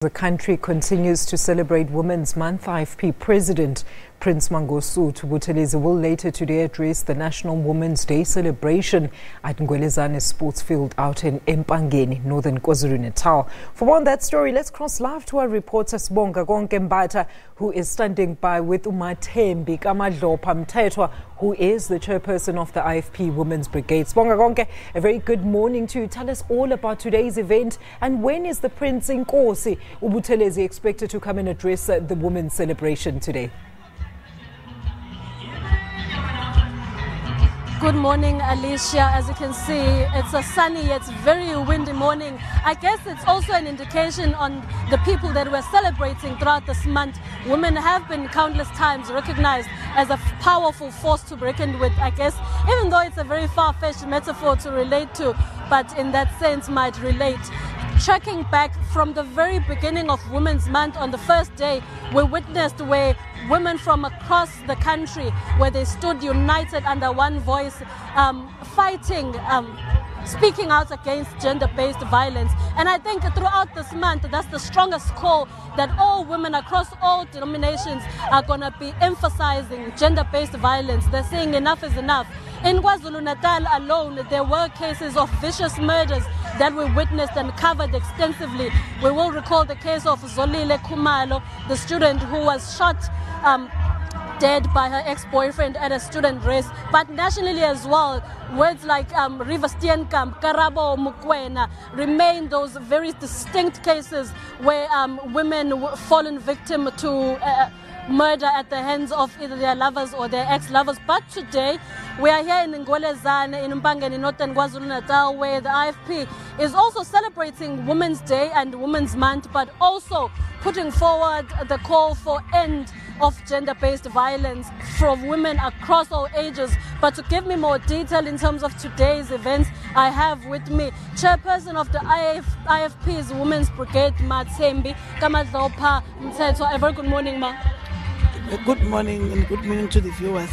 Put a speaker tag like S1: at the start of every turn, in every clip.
S1: The country continues to celebrate Women's Month. IFP President Prince Mangosuthu Buthelezi will later today address the National Women's Day celebration at Ngwelezane Sport Field out in Empangeni, Northern KwaZulu-Natal. For more on that story, let's cross live to our reporter Sbongakonke Mbatha, who is standing by with Thembeni KaMadlopha-Mthethwa, who is the chairperson of the IFP Women's Brigade. Sbongakonke, a very good morning to you. Tell us all about today's event, and when is the Prince Nkosi Buthelezi expected to come and address the women's celebration today?
S2: Good morning, Alicia. As you can see, it's a sunny yet very windy morning. I guess it's also an indication on the people that we're celebrating throughout this month. Women have been countless times recognized as a powerful force to be reckoned with, I guess, even though it's a very far-fetched metaphor to relate to, but in that sense might relate. Tracking back from the very beginning of Women's Month, on the first day, we witnessed where women from across the country, where they stood united under one voice, fighting, speaking out against gender-based violence. And I think throughout this month, that's the strongest call that all women across all denominations are going to be emphasizing gender-based violence. They're saying enough is enough. In KwaZulu-Natal alone, there were cases of vicious murders that we witnessed and covered extensively. We will recall the case of Zolile Khumalo, the student who was shot dead by her ex-boyfriend at a student race. But nationally as well, words like River Steenkamp, Karabo Mukwena remain those very distinct cases where women fallen victim to murder at the hands of either their lovers or their ex-lovers. But today, we are here in Ngwelezane, in Empangeni, Nothern KwaZulu-Natal, where the IFP is also celebrating Women's Day and Women's Month, but also putting forward the call for end of gender-based violence from women across all ages. But to give me more detail in terms of today's events, I have with me chairperson of the IFP's Women's Brigade, Thembeni KaMadlopha-Mthethwa. A very good morning, ma.
S3: Good morning and good morning to the viewers.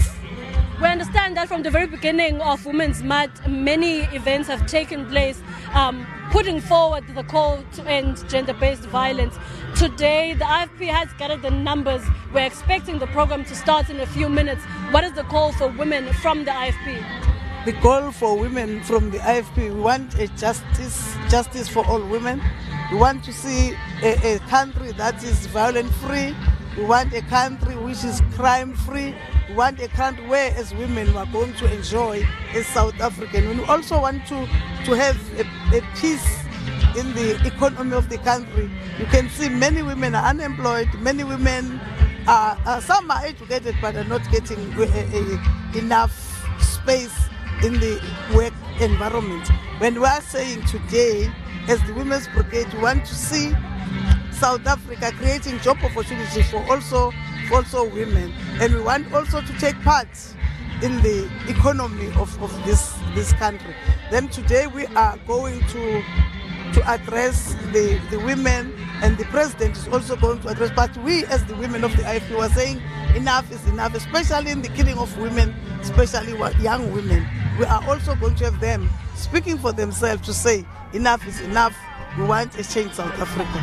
S2: We understand that from the very beginning of Women's Month, many events have taken place putting forward the call to end gender-based violence. Today, the IFP has gathered the numbers. We're expecting the program to start in a few minutes. What is the call for women from the IFP?
S3: The call for women from the IFP, we want a justice for all women. We want to see a country that is violent-free. We want a country which is crime-free. We want a country where, as women, we are going to enjoy as South African. We also want to have a peace in the economy of the country. You can see many women are unemployed. Many women some are educated but are not getting enough space in the work environment. When we are saying today, as the Women's Brigade, we want to see South Africa creating job opportunities for also women, and we want also to take part in the economy of this country. Then today we are going to address the women, and the president is also going to address. But we, as the women of the IFP, are saying enough is enough, especially in the killing of women, especially young women. We are also going to have them speaking for themselves to say enough is enough. We want a change South Africa.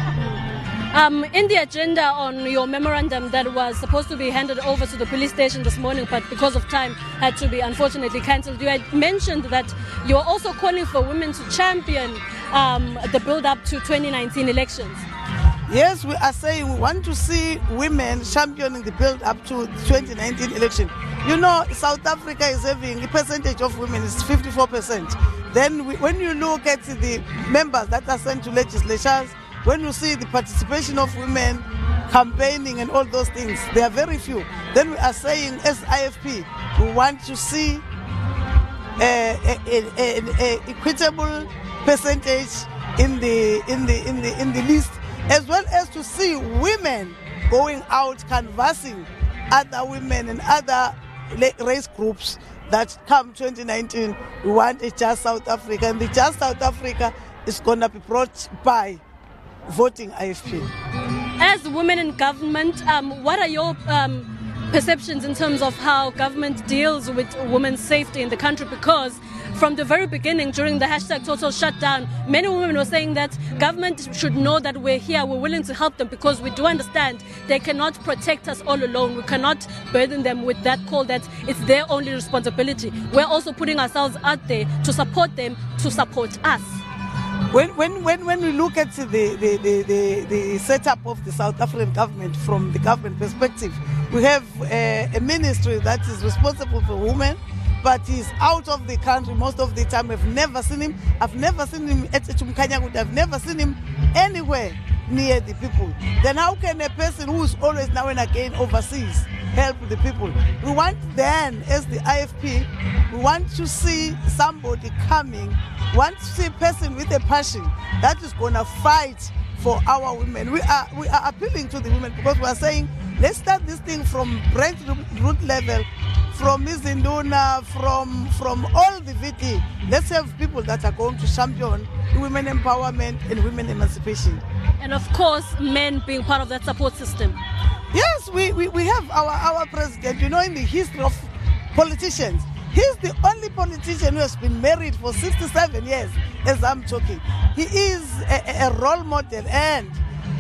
S2: In the agenda on your memorandum that was supposed to be handed over to the police station this morning, but because of time had to be unfortunately cancelled, you had mentioned that you are also calling for women to champion the build-up to 2019 elections.
S3: Yes, we are saying we want to see women championing the build-up to 2019 election. You know, South Africa is having a percentage of women is 54%. Then when you look at the members that are sent to legislatures, when you see the participation of women campaigning and all those things, they are very few. Then we are saying, as IFP, we want to see an equitable percentage in the list, as well as to see women going out canvassing other women and other race groups that come 2019. We want a just South Africa, and the just South Africa is going to be brought by voting IFP.
S2: As women in government, what are your perceptions in terms of how government deals with women's safety in the country? Because from the very beginning during the hashtag total shutdown, many women were saying that government should know that we're here, we're willing to help them, because we do understand they cannot protect us all alone. We cannot burden them with that call that it's their only responsibility. We're also putting ourselves out there to support them, to support us.
S3: When we look at the setup of the South African government from the government perspective, we have a ministry that is responsible for women, but he's out of the country most of the time. I've never seen him. I've never seen him at Chumkanyagud. I've never seen him anywhere near the people. Then how can a person who is always now and again overseas help the people? We want then, as the IFP, we want to see somebody coming, want to see a person with a passion that is going to fight for our women. We are appealing to the women, because we are saying, let's start this thing from grassroots level, from Izinduna, from all the VT. Let's have people that are going to champion women empowerment and women emancipation.
S2: And of course, men being part of that support system.
S3: Yes, we have our president. You know, in the history of politicians, he's the only politician who has been married for 67 years, as I'm talking. He is a role model, and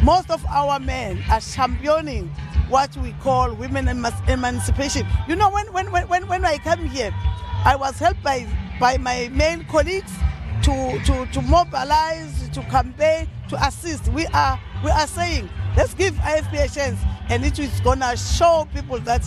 S3: most of our men are championing what we call women emancipation. You know, when I came here, I was helped by my male colleagues to mobilize, to campaign, to assist. We are saying, let's give IFP a chance, and it is going to show people that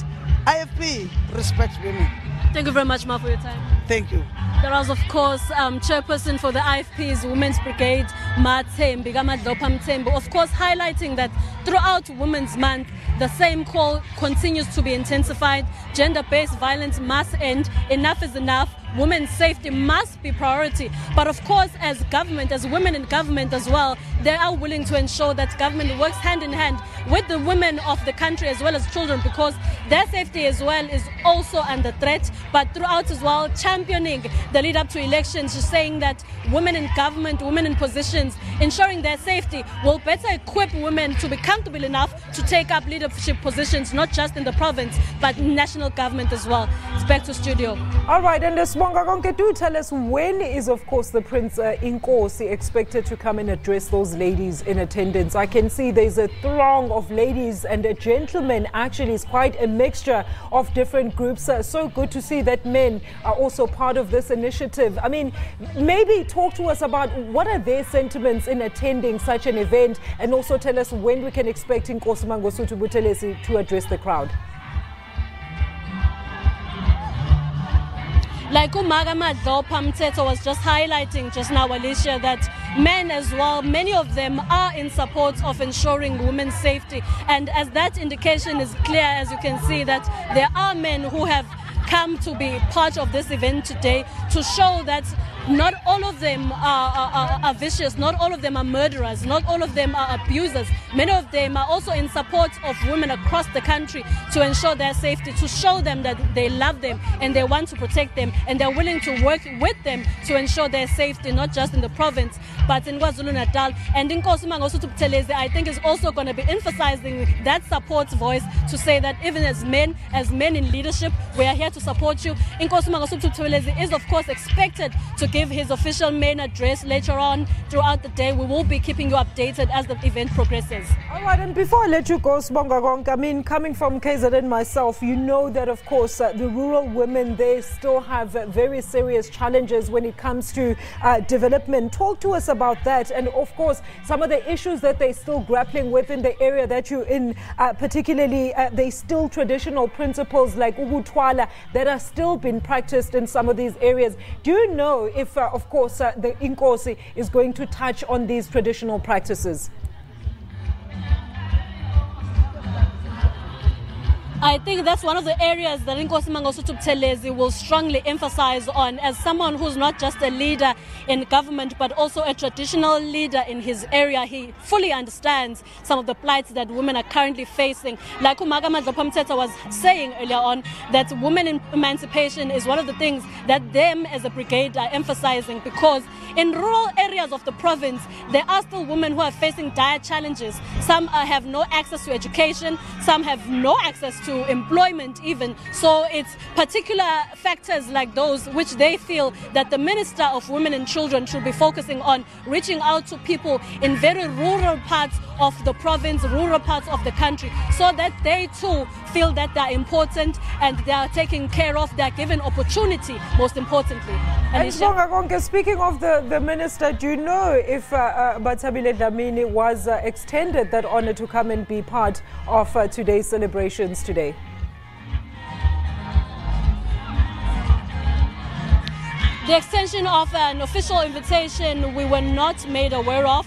S3: IFP respects women.
S2: Thank you very much, Ma, for your time.
S3: Thank you.
S2: There was, of course, chairperson for the IFP's Women's Brigade, Thembeni KaMadlopha-Mthethwa, of course, highlighting that throughout Women's Month, the same call continues to be intensified. Gender-based violence must end. Enough is enough. Women's safety must be priority. But of course, as government, as women in government as well, they are willing to ensure that government works hand in hand with the women of the country as well as children, because their safety as well is also under threat. But throughout as well, championing the lead up to elections, just saying that women in government, women in positions, ensuring their safety will better equip women to be comfortable enough to take up leadership positions, not just in the province, but national government as well. It's back to studio.
S1: All right, and Sbongakonke, do tell us, when is, of course, the Prince Inkosi expected to come and address those ladies in attendance? I can see there's a throng of ladies and gentlemen. Actually, it's quite a mixture of different groups. So good to see that men are also part of this initiative. I mean, maybe talk to us about what are their sentiments in attending such an event, and also tell us when we can expect Inkosi Mangosuthu Buthelezi to address the crowd.
S2: Like Madlopha-Mthethwa was just highlighting just now, Alicia, that men as well, many of them are in support of ensuring women's safety. And as that indication is clear, as you can see, that there are men who have come to be part of this event today to show that not all of them are vicious, not all of them are murderers, not all of them are abusers. Many of them are also in support of women across the country to ensure their safety, to show them that they love them and they want to protect them, and they're willing to work with them to ensure their safety, not just in the province, but in KwaZulu-Natal. And Inkosi Mangosuthu Buthelezi, I think, is also going to be emphasizing that support voice to say that even as men in leadership, we are here to support you. Inkosi Mangosuthu Buthelezi is, of course, expected to give his official main address later on throughout the day. We will be keeping you updated as the event progresses.
S1: All right, and before I let you go, Sbongakonke, I mean, coming from KZN myself, you know that, of course, the rural women, they still have very serious challenges when it comes to development. Talk to us about that, and of course, some of the issues that they're still grappling with in the area that you're in, particularly they still traditional principles like ubutwala that are still being practiced in some of these areas. Do you know if, of course, the Inkosi is going to touch on these traditional practices?
S2: I think that's one of the areas that Inkosi Mangosuthu Buthelezi will strongly emphasize on, as someone who's not just a leader in government but also a traditional leader in his area. He fully understands some of the plights that women are currently facing. Like Madlopha-Mthethwa was saying earlier on, that women emancipation is one of the things that them as a brigade are emphasizing, because in rural areas of the province, there are still women who are facing dire challenges. Some have no access to education, some have no access to employment even. So it's particular factors like those which they feel that the Minister of Women and Children should be focusing on, reaching out to people in very rural parts of the province, rural parts of the country, so that they too feel that they are important and they are taken care of, they are given opportunity, most importantly.
S1: And Sbongakonke, speaking of the minister, do you know if Bathabile Dlamini was extended that honor to come and be part of today's celebrations today?
S2: The extension of an official invitation we were not made aware of,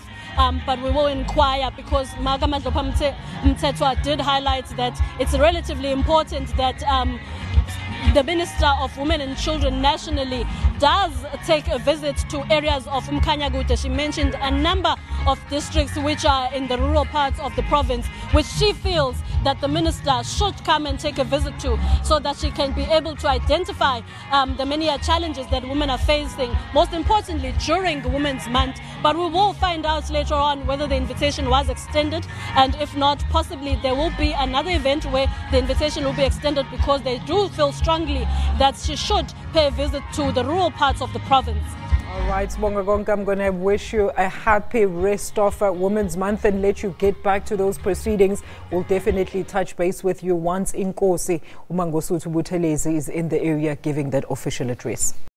S2: but we will inquire, because Madlopha-Mthethwa did highlight that it's relatively important that the Minister of Women and Children nationally does take a visit to areas of Mkhanyakude. She mentioned a number of districts which are in the rural parts of the province, which she feels that the minister should come and take a visit to, so that she can be able to identify the many challenges that women are facing, most importantly during Women's Month. But we will find out later on whether the invitation was extended, and if not, possibly there will be another event where the invitation will be extended, because they do feel strongly that she should pay a visit to the rural parts of the province.
S1: All right, Sbongakonke, I'm going to wish you a happy rest of Women's Month and let you get back to those proceedings. We'll definitely touch base with you once Inkosi Mangosuthu Buthelezi is in the area giving that official address.